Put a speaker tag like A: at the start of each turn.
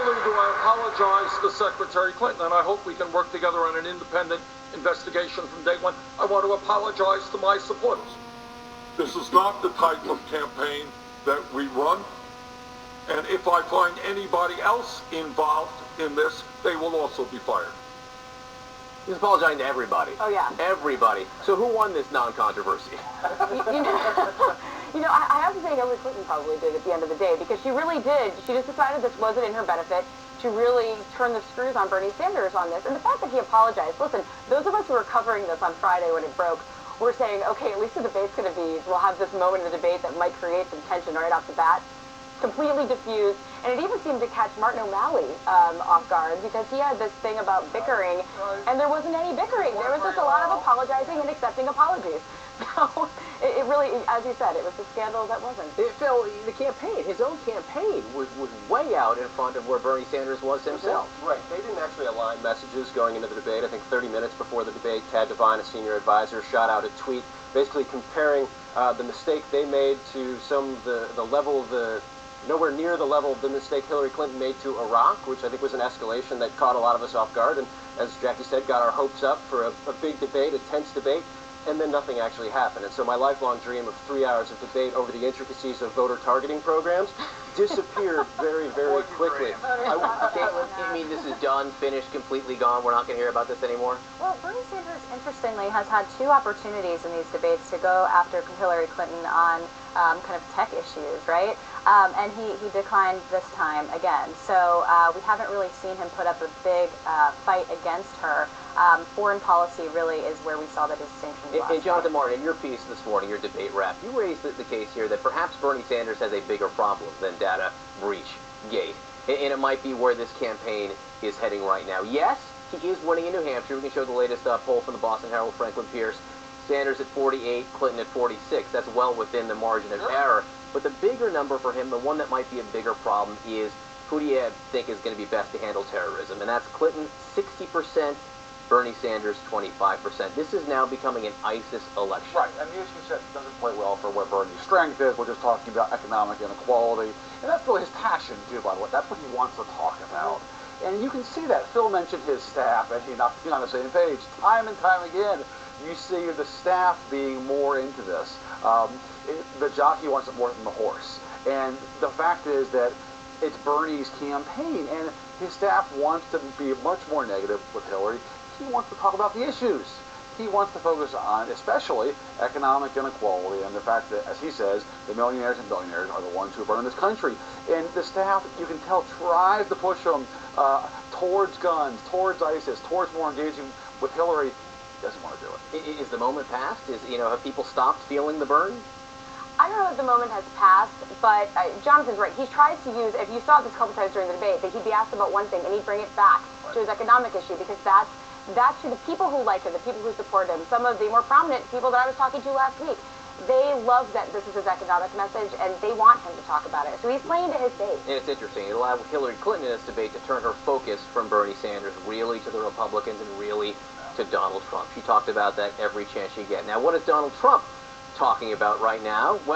A: only do I apologize to Secretary Clinton, and I hope we can work together on an independent investigation from day one, I want to apologize to my supporters. This is not the type of campaign that we run, and if I find anybody else involved in this, they will also be fired.
B: He's apologizing to everybody.
C: Oh, yeah.
B: Everybody. So who won this non-controversy?
C: I have to say Hillary Clinton probably did at the end of the day, because she really did. She just decided this wasn't in her benefit to really turn the screws on Bernie Sanders on this. And the fact that he apologized, listen, those of us who were covering this on Friday when it broke, were saying, okay, at least the debate's going to be, we'll have this moment in the debate that might create some tension right off the bat. Completely diffused, and it even seemed to catch Martin O'Malley off guard, because he had this thing about bickering, and there wasn't any bickering. There was just a lot of apologizing and accepting apologies. So it really, as you said, it was a scandal that wasn't.
B: Phil, the campaign, his own campaign, was way out in front of where Bernie Sanders was himself.
D: Right. They didn't actually align messages going into the debate. I think 30 minutes before the debate, Tad Devine, a senior advisor, shot out a tweet basically comparing the mistake they made to the level of the nowhere near the level of the mistake Hillary Clinton made to Iraq, which I think was an escalation that caught a lot of us off guard, and as Jackie said, got our hopes up for a big debate, a tense debate, and then nothing actually happened. And so my lifelong dream of 3 hours of debate over the intricacies of voter targeting programs disappeared very, very quickly. I mean, this is done, finished, completely gone. We're not going to hear about this anymore?
E: Well, Bernie Sanders, interestingly, has had two opportunities in these debates to go after Hillary Clinton on kind of tech issues, right? And he declined this time again. So we haven't really seen him put up a big fight against her. Foreign policy really is where we saw the distinction.
B: And Jonathan Martin, in your piece this morning, your debate wrap, you raised the case here that perhaps Bernie Sanders has a bigger problem than data breach gate. And it might be where this campaign is heading right now. Yes, he is winning in New Hampshire. We can show the latest poll from the Boston Herald, Franklin Pierce. Sanders at 48, Clinton at 46. That's well within the margin of error. But the bigger number for him, the one that might be a bigger problem, is who do you think is going to be best to handle terrorism? And that's Clinton, 60%, Bernie Sanders, 25%. This is now becoming an ISIS election.
F: Right, and the issue set doesn't play well for where Bernie's strength is. We're just talking about economic inequality. And that's really his passion, too, by the way. That's what he wants to talk about. And you can see that. Phil mentioned his staff, and he's not on the same page. Time and time again, you see the staff being more into this. The jockey wants it more than the horse. And the fact is that it's Bernie's campaign, and his staff wants to be much more negative with Hillary. He wants to talk about the issues. He wants to focus on, especially, economic inequality and the fact that, as he says, the millionaires and billionaires are the ones who run this country. And the staff, you can tell, tries to push them towards guns, towards ISIS, towards more engaging with Hillary. He doesn't want to do it.
B: Is the moment past? Have people stopped feeling the burn?
C: I don't know if the moment has passed, but Jonathan's right. He tries to use, if you saw this a couple times during the debate, that he'd be asked about one thing and he'd bring it back to his economic issue, because that's who the people who like him, the people who support him, some of the more prominent people that I was talking to last week, they love that this is his economic message, and they want him to talk about it. So he's playing to his base.
B: And it's interesting. It allowed Hillary Clinton in this debate to turn her focus from Bernie Sanders really to the Republicans and really to Donald Trump. She talked about that every chance she gets. Now, what is Donald Trump talking about right now? Well,